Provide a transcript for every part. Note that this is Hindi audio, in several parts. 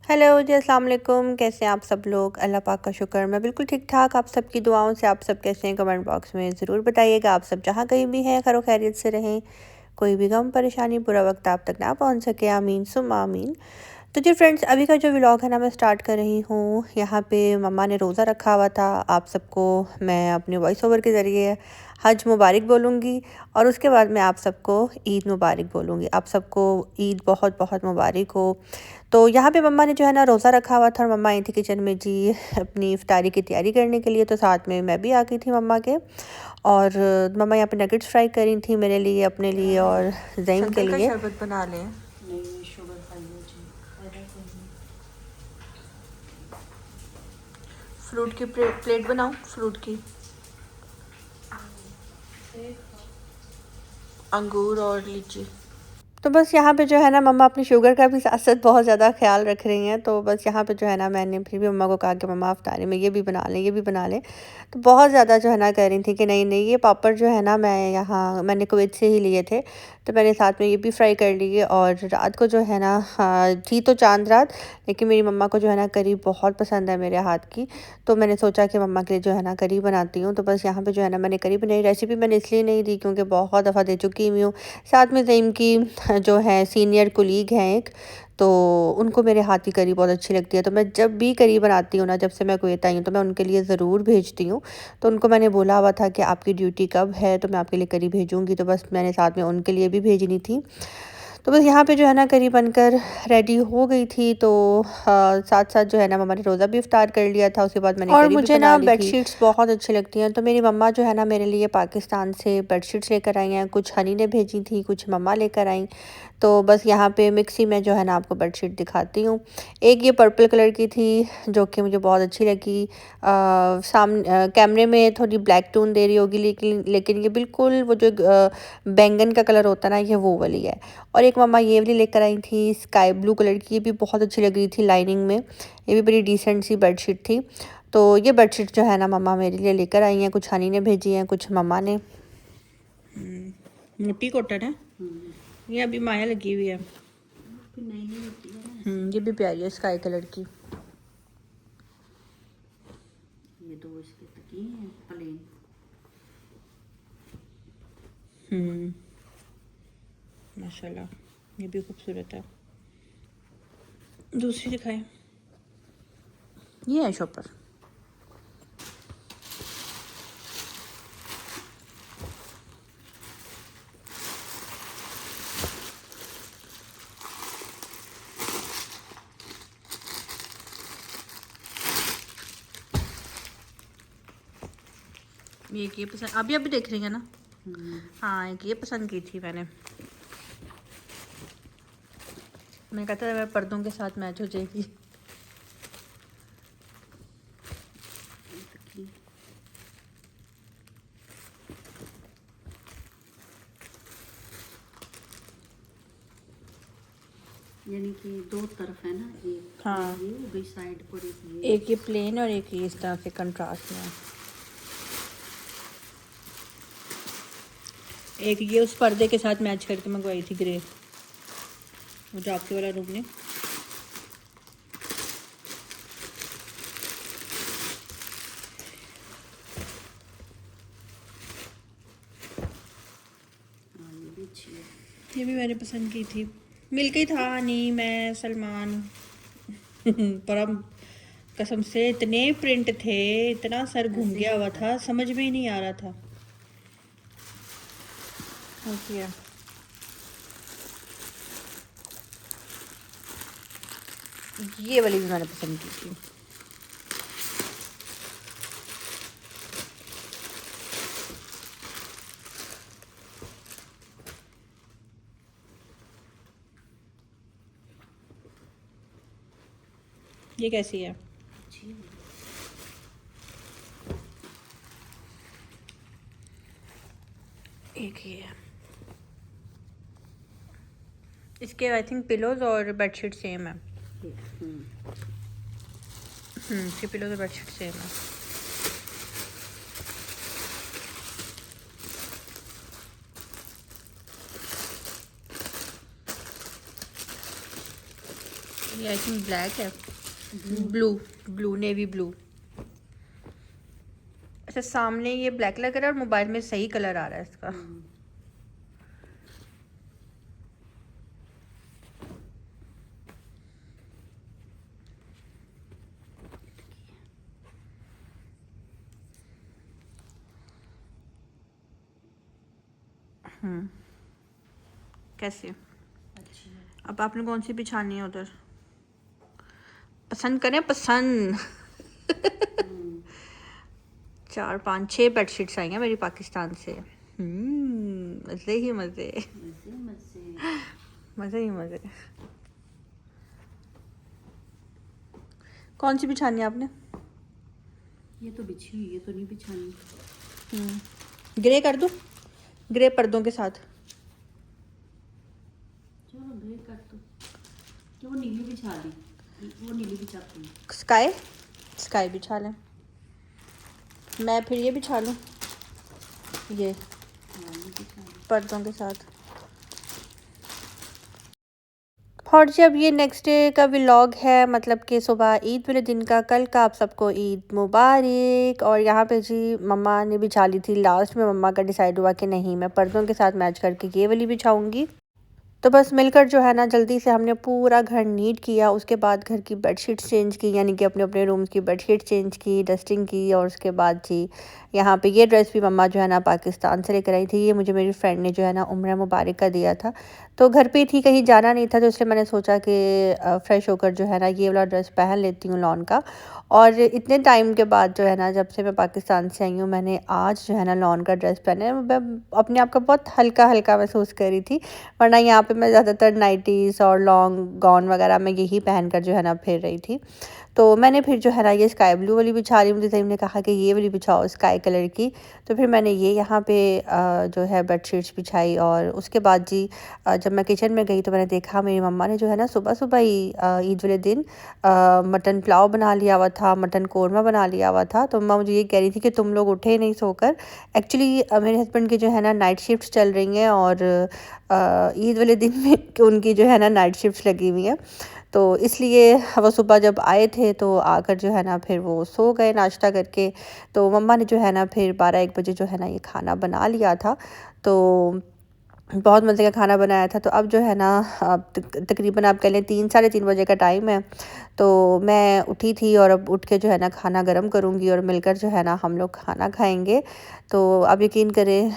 हेलो जी, अस्सलाम वालेकुम। कैसे हैं आप सब लोग? अल्लाह पाक का शुक्र, मैं बिल्कुल ठीक ठाक। आप सबकी दुआओं से आप सब कैसे हैं? कमेंट बॉक्स में ज़रूर बताइएगा। आप सब जहाँ कहीं भी हैं खैर खैरियत से रहें, कोई भी गम परेशानी बुरा वक्त आप तक ना पहुँच सके। आमीन सुम्मा आमीन। तो जी फ्रेंड्स, अभी का जो व्लॉग है ना मैं स्टार्ट कर रही हूँ। यहाँ पे मम्मा ने रोज़ा रखा हुआ था। आप सबको मैं अपने वॉइस ओवर के ज़रिए हज मुबारक बोलूँगी और उसके बाद मैं आप सबको ईद मुबारक बोलूँगी। आप सबको ईद बहुत बहुत मुबारक हो। तो यहाँ पे मम्मा ने जो है ना रोज़ा रखा हुआ था और मम्मा आई थी किचन में जी अपनी इफ्तारी की तैयारी करने के लिए। तो साथ में मैं भी आ गई थी मम्मा के। और मम्मा यहाँ पे नगेट्स फ्राई करी थी मेरे लिए, अपने लिए और ज़ईम के लिए। शरबत बना लें। फ्रूट की प्लेट बनाऊँ, फ्रूट की, अंगूर और लीची। तो बस यहाँ पे जो है ना मम्मा अपनी शुगर का भी साथ साथ बहुत ज़्यादा ख्याल रख रही हैं। तो बस यहाँ पे जो है ना मैंने फिर भी मम्मा को कहा कि मम्मा इफ्तारी में ये भी बना लें, ये भी बना लें। तो बहुत ज़्यादा जो है ना कह रही थी कि नहीं नहीं, ये पापड़ जो है ना मैंने कुवैत से ही लिए थे। तो मैंने साथ में ये भी फ्राई कर लिए। और रात को जो है ना, हाँ थी तो चांद रात, लेकिन मेरी मम्मा को जो है ना करी बहुत पसंद है मेरे हाथ की। तो मैंने सोचा कि मम्मा के लिए जो है ना करी बनाती हूँ। तो बस यहाँ पे जो है ना मैंने करी बनाई। रेसिपी मैंने इसलिए नहीं दी क्योंकि बहुत दफ़ा दे चुकी हुई हूँ। साथ में ज़ईम की जो है सीनियर कुलीग हैं एक, तो उनको मेरे हाथ की करी बहुत अच्छी लगती है। तो मैं जब भी करी बनाती हूँ ना, जब से मैं कुवैत आई हूँ, तो मैं उनके लिए ज़रूर भेजती हूँ। तो उनको मैंने बोला हुआ था कि आपकी ड्यूटी कब है तो मैं आपके लिए करी भेजूँगी। तो बस मैंने साथ में उनके लिए भी भेजनी थी। तो बस यहाँ पे जो है ना करी बनकर रेडी हो गई थी। तो साथ साथ जो है ना मम्मा ने रोज़ा भी इफ्तार कर लिया था। उसके बाद मैंने और करी भी मुझे ना बेडशीट्स बहुत अच्छी लगती हैं। तो मेरी मम्मा जो है ना मेरे लिए पाकिस्तान से बेडशीट्स लेकर आई हैं। कुछ हनी ने भेजी थी, कुछ मम्मा लेकर आई। तो बस यहाँ पे मिक्सी में जो है ना आपको बेडशीट दिखाती हूँ। एक ये पर्पल कलर की थी जो कि मुझे बहुत अच्छी लगी। कैमरे में थोड़ी ब्लैक टोन दे रही होगी, लेकिन लेकिन ये बिल्कुल वो जो बैंगन का कलर होता है ना, ये वो वाली है। और एक मम्मा ये वाली लेकर आई थी स्काई ब्लू कलर की, ये भी बहुत अच्छी लग रही थी लाइनिंग में। ये भी बड़ी डिसेंट सी बेडशीट थी। तो ये बेडशीट जो है ना मम्मा मेरे लिए लेकर आई हैं। कुछ हनी ने भेजी हैं, कुछ मम्मा ने। मोटी कॉटन है ये, अभी माया लगी हुई है। ये भी प्यारी है स्काई कलर की। ये दो इसके तकिए हैं प्लेन। माशाल्लाह, ये भी खूबसूरत है। दूसरी दिखाएं। ये है शॉपर। एक ये पसंद, अभी अभी देख रही है ना। हाँ, एक ये पसंद की थी मैंने कहा था मैं पर्दों के साथ मैच हो जाएगी। यानी कि दो तरफ है ना, एक हाँ, ये हो गई साइड पर, एक ये प्लेन और एक ये इस तरह से कंट्रास्ट में। एक ये उस पर्दे के साथ मैच करके मंगवाई थी ग्रे, वो जो आपके वाला रूम ने। ये भी मैंने पसंद की थी। मिल गई था नहीं, मैं सलमान पर हम कसम से इतने प्रिंट थे, इतना सर घूम गया हुआ था, समझ में ही नहीं आ रहा था। ओके, ये वाली भी मैंने पसंद की थी। ये कैसी है? एक ही है। इसके आई थिंक पिलोज और बेडशीट सेम है। इसके पिलोज और बेडशीट सेम है। ये आई थिंक ब्लैक है, ब्लू, ब्लू नेवी ब्लू। अच्छा, सामने ये ब्लैक लग रहा है और मोबाइल में सही कलर आ रहा है इसका। कैसे? अच्छी है। अब आपने कौन सी बिछानी है उधर? पसंद करें, पसंद। 4 5 6 बेडशीट्स आई हैं मेरी पाकिस्तान से। मज़े ही मज़े, मजे मजे। मज़े ही मज़े। कौन सी बिछानी है आपने? ये तो बिछी हुई, ये तो नहीं बिछानी। ग्रे कर दूँ? ग्रे पर्दों के साथ। चलो ग्रे कर दो, कि वो नीली बिछा दी, वो नीली बिछाती हूँ। स्काई, स्काई बिछा लें। मैं फिर ये बिछा लूँ, ये हाँ, ये बिछा दी। पर्दों के साथ। और जी अब ये नेक्स्ट डे का व्लॉग है, मतलब कि सुबह ईद वाले दिन का। कल का आप सबको ईद मुबारक। और यहाँ पे जी मम्मा ने बिछा ली थी, लास्ट में मम्मा का डिसाइड हुआ कि नहीं, मैं पर्दों के साथ मैच करके ये वाली बिछाऊंगी। तो बस मिलकर जो है ना जल्दी से हमने पूरा घर नीट किया। उसके बाद घर की बेडशीट्स चेंज की, यानी कि अपने अपने रूम्स की बेडशीट चेंज की, डस्टिंग की। और उसके बाद जी यहाँ पे ये ड्रेस भी मम्मा जो है ना पाकिस्तान से लेकर आई थी। ये मुझे मेरी फ्रेंड ने जो है ना उम्र मुबारक का दिया था, तो घर पे थी, कहीं जाना नहीं था, तो इसलिए मैंने सोचा कि फ़्रेश होकर जो है ना ये वाला ड्रेस पहन लेती हूँ लॉन का। और इतने टाइम के बाद जो है ना, जब से मैं पाकिस्तान से आई हूँ, मैंने आज जो है ना लॉन का ड्रेस पहना है। मैं अपने आप को बहुत हल्का हल्का महसूस कर रही थी, वरना यहाँ पे मैं ज़्यादातर नाइटीज़ और लॉन्ग गाउन वगैरह में यही पहनकर जो है ना फिर रही थी। तो मैंने फिर जो है ना ये स्काई ब्लू वाली बिछा रही, मुझे तरीम ने कहा कि ये वाली बिछाओ स्काई कलर की। तो फिर मैंने ये यहाँ पे जो है बेडशीट्स बिछाई। और उसके बाद जी जब मैं किचन में गई तो मैंने देखा मेरी मम्मा ने जो है ना सुबह सुबह ही ईद वाले दिन मटन पुलाव बना लिया हुआ था, मटन कौरमा बना लिया हुआ था। तो मम्मा मुझे ये कह रही थी कि तुम लोग उठे नहीं सोकर। एक्चुअली मेरे हस्बैंड की जो है ना नाइट शिफ्ट चल रही हैं, और ईद वाले दिन में उनकी जो है ना नाइट शिफ्ट लगी हुई है। तो इसलिए वो सुबह जब आए थे तो आकर जो है ना फिर वो सो गए नाश्ता करके। तो मम्मा ने जो है ना फिर 12-1 बजे जो है ना ये खाना बना लिया था। तो बहुत मज़े का खाना बनाया था। तो अब जो है ना अब तकरीबन आप कह लें 3 साढ़े 3 बजे का टाइम है। तो मैं उठी थी और अब उठ के जो है ना खाना गर्म करूँगी और मिलकर जो है ना हम लोग खाना खाएँगे। तो आप यकीन करें,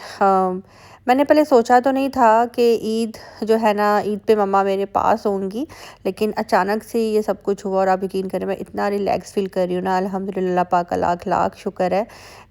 मैंने पहले सोचा तो नहीं था कि ईद जो है ना ईद पे मम्मा मेरे पास होंगी, लेकिन अचानक से ये सब कुछ हुआ। और आप यकीन करें मैं इतना रिलैक्स फ़ील कर रही हूँ ना, अल्हम्दुलिल्लाह पाक का लाख लाख शुक्र है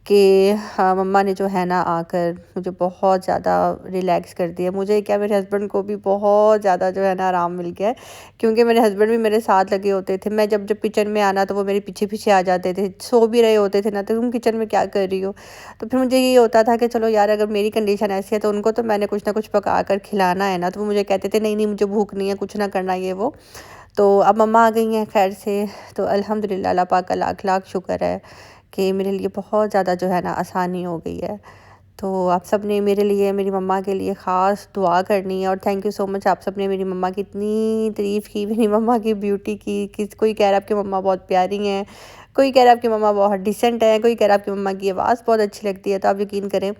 कि हाँ, मम्मा ने जो है ना आकर मुझे बहुत ज़्यादा रिलैक्स कर दिया। मुझे क्या, मेरे हस्बैंड को भी बहुत ज़्यादा जो है ना आराम मिल गया है, क्योंकि मेरे हस्बैंड भी मेरे साथ लगे होते थे। मैं जब जब किचन में आना तो वो मेरे पीछे पीछे आ जाते थे, सो भी रहे होते थे ना, तो तुम किचन में क्या कर रही हो। तो फिर मुझे ये होता था कि चलो यार, अगर मेरी कंडीशन ऐसी है तो उनको तो मैंने कुछ ना कुछ पका कर खिलाना है ना। तो वो मुझे कहते थे नहीं नहीं मुझे भूख नहीं है, कुछ ना करना ये वो। तो अब मम्मा आ गई हैं खैर से, तो अल्हम्दुलिल्लाह अल्लाह पाक का लाख लाख शुक्र है कि मेरे लिए बहुत ज़्यादा जो है ना आसानी हो गई है। तो आप सब ने मेरे लिए, मेरी मम्मा के लिए ख़ास दुआ करनी है। और थैंक यू सो मच, आप सब ने मेरी मम्मा की इतनी तारीफ़ की, मेरी मम्मा की ब्यूटी की। कोई कह रहा है आपकी मम्मा बहुत प्यारी हैं, कोई कह रहा है आपकी मम्मा बहुत डिसेंट है, कोई कह रहा है आपकी मम्मा की आवाज़ बहुत अच्छी लगती है। तो आप यकीन करें,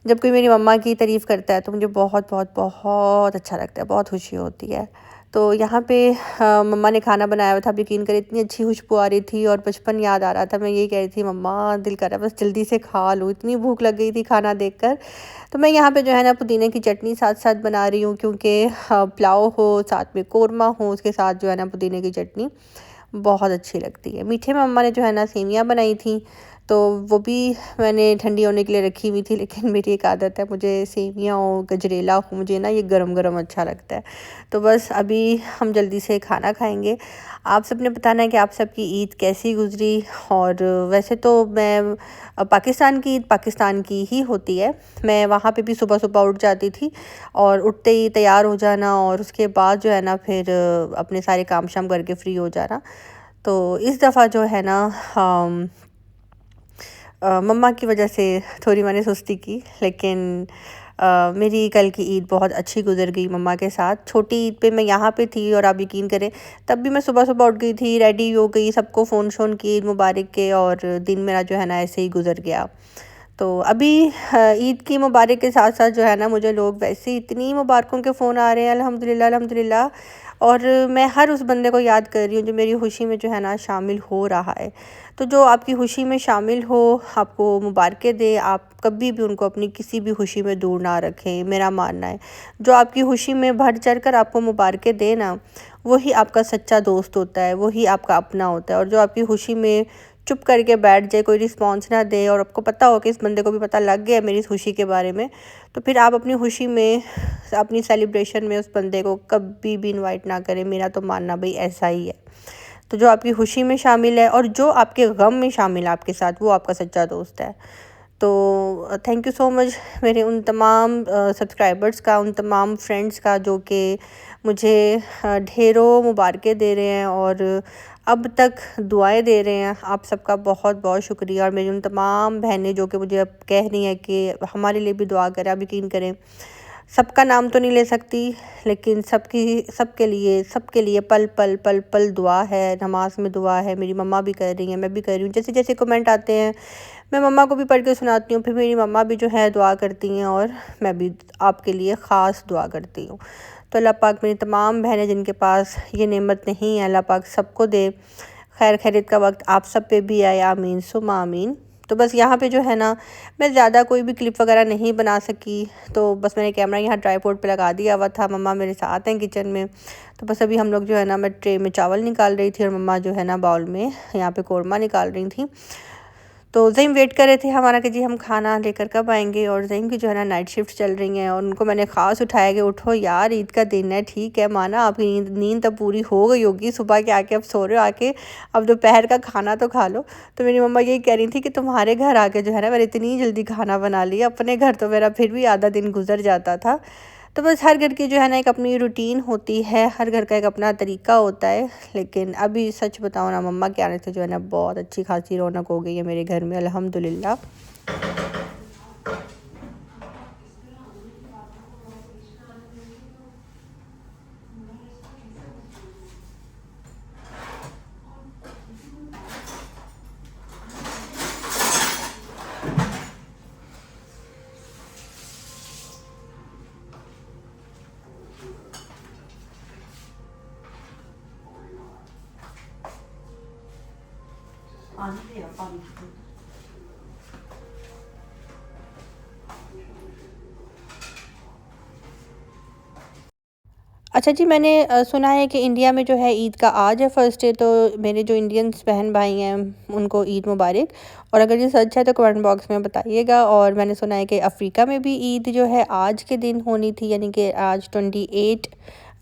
जब कोई मेरी मम्मा की तारीफ़ करता है तो मुझे बहुत बहुत बहुत अच्छा लगता है, बहुत खुशी होती है। तो यहाँ पे मम्मा ने खाना बनाया हुआ था, आप यकीन करें इतनी अच्छी खुशबू आ रही थी और बचपन याद आ रहा था। मैं यही कह रही थी मम्मा दिल कर रहा है बस जल्दी से खा लूँ, इतनी भूख लग गई थी खाना देखकर। तो मैं यहाँ पे जो है ना पुदीने की चटनी साथ साथ बना रही हूँ, क्योंकि पुलाव हो साथ में कौरमा हो, उसके साथ जो है ना पुदीने की चटनी बहुत अच्छी लगती है। मीठे में मम्मा ने जो है ना सेवियाँ बनाई थी, तो वो भी मैंने ठंडी होने के लिए रखी हुई थी। लेकिन मेरी एक आदत है, मुझे सेवियाँ हो गजरेला हो, मुझे ना ये गरम गरम अच्छा लगता है। तो बस अभी हम जल्दी से खाना खाएंगे। आप सब ने बताना है कि आप सबकी ईद कैसी गुजरी। और वैसे तो मैं पाकिस्तान की ईद पाकिस्तान की ही होती है। मैं वहाँ पे भी सुबह सुबह उठ जाती थी, और उठते ही तैयार हो जाना, और उसके बाद जो है ना फिर अपने सारे काम शाम करके फ्री हो जाना। तो इस दफ़ा जो है ना मम्मा की वजह से थोड़ी मैंने सुस्ती की, लेकिन मेरी कल की ईद बहुत अच्छी गुजर गई मम्मा के साथ। छोटी ईद पे मैं यहाँ पे थी और आप यकीन करें तब भी मैं सुबह सुबह उठ गई थी, रेडी हो गई, सबको फ़ोन शोन किए ईद मुबारक के, और दिन मेरा जो है ना ऐसे ही गुजर गया। तो अभी ईद की मुबारक के साथ साथ जो है ना मुझे लोग वैसे ही इतनी मुबारकों के फ़ोन आ रहे हैं, अल्हम्दुलिल्लाह अल्हम्दुलिल्लाह। और मैं हर उस बंदे को याद कर रही हूँ जो मेरी खुशी में जो है ना शामिल हो रहा है। तो जो आपकी खुशी में शामिल हो, आपको मुबारकें दे, आप कभी भी उनको अपनी किसी भी खुशी में दूर ना रखें, मेरा मानना है। जो आपकी खुशी में बढ़ चढ़ कर आपको मुबारकें दे ना, वही आपका सच्चा दोस्त होता है, वही आपका अपना होता है। और जो आपकी खुशी में चुप करके बैठ जाए, कोई रिस्पॉन्स ना दे, और आपको पता हो कि इस बंदे को भी पता लग गया मेरी खुशी के बारे में, तो फिर आप अपनी खुशी में, अपनी सेलिब्रेशन में उस बंदे को कभी भी इनवाइट ना करें। मेरा तो मानना भाई ऐसा ही है। तो जो आपकी खुशी में शामिल है और जो आपके गम में शामिल है आपके साथ, वो आपका सच्चा दोस्त है। तो थैंक यू सो मच मेरे उन तमाम सब्सक्राइबर्स का, उन तमाम फ्रेंड्स का जो कि मुझे ढेरों मुबारकें दे रहे हैं और अब तक दुआएं दे रहे हैं। आप सबका बहुत बहुत शुक्रिया। और मेरी उन तमाम बहनें जो कि मुझे अब कह रही हैं कि हमारे लिए भी दुआ करें। आप यकीन करें सबका नाम तो नहीं ले सकती, लेकिन सबके लिए पल पल पल पल दुआ है, नमाज में दुआ है। मेरी मम्मा भी कर रही हैं, मैं भी कर रही हूँ। जैसे जैसे कमेंट आते हैं मैं मम्मा को भी पढ़ के सुनाती हूँ, फिर मेरी मम्मा भी जो है दुआ करती हैं और मैं भी आपके लिए ख़ास दुआ करती हूँ। तो अल्लाह पाक मेरी तमाम बहनें जिनके पास ये नेमत नहीं है, अल्लाह पाक सबको दे। खैर खैरियत का वक्त आप सब पे भी आए, आमीन सुम्मा आमीन। तो बस यहाँ पे जो है ना मैं ज़्यादा कोई भी क्लिप वगैरह नहीं बना सकी, तो बस मैंने कैमरा यहाँ ट्राईपोड पे लगा दिया हुआ था। मम्मा मेरे साथ हैं किचन में। तो बस अभी हम लोग जो है ना, मैं ट्रे में चावल निकाल रही थी और मम्मा जो है ना बाउल में यहाँ पे कौरमा निकाल रही थी। तो ज़ईम वेट कर रहे थे हमारा कि जी हम खाना लेकर कब आएंगे। और ज़ईम की जो है ना नाइट शिफ्ट चल रही हैं और उनको मैंने ख़ास उठाया कि उठो यार, ईद का दिन है, ठीक है माना आपकी नींद तब पूरी हो गई होगी, सुबह के आके अब सो रहे हो, आके अब दोपहर का खाना तो खा लो। तो मेरी मम्मा यही कह रही थी कि तुम्हारे घर आके जो है ना मैंने इतनी जल्दी खाना बना लिया, अपने घर तो मेरा फिर भी आधा दिन गुजर जाता था। तो बस हर घर की जो है ना एक अपनी रूटीन होती है, हर घर का एक अपना तरीका होता है। लेकिन अभी सच बताऊँ ना, मम्मा के आने से जो है ना बहुत अच्छी खासी रौनक हो गई है मेरे घर में, अल्हम्दुलिल्लाह। पानी दिया, पानी की अच्छा जी, मैंने सुना है कि इंडिया में जो है ईद का आज है फर्स्ट डे। तो मेरे जो इंडियंस बहन भाई हैं उनको ईद मुबारक। और अगर ये सच है तो कमेंट बॉक्स में बताइएगा। और मैंने सुना है कि अफ्रीका में भी ईद जो है आज के दिन होनी थी, यानी कि आज 28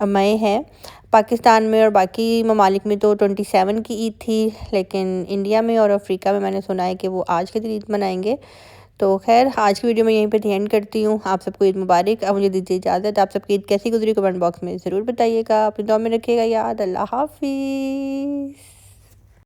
मई है। पाकिस्तान में और बाकी ममालिक में तो 27 की ईद थी, लेकिन इंडिया में और अफ्रीका में मैंने सुना है कि वो आज के दिन ईद मनाएंगे। तो खैर आज की वीडियो मैं यहीं पे दी एंड करती हूँ। आप सबको ईद मुबारक। अब मुझे दीजिए इजाज़त। आप सबकी ईद कैसी गुजरी कमेंट बॉक्स में ज़रूर बताइएगा। अपनी दुआ में रखिएगा याद। अल्लाह हाफिज़।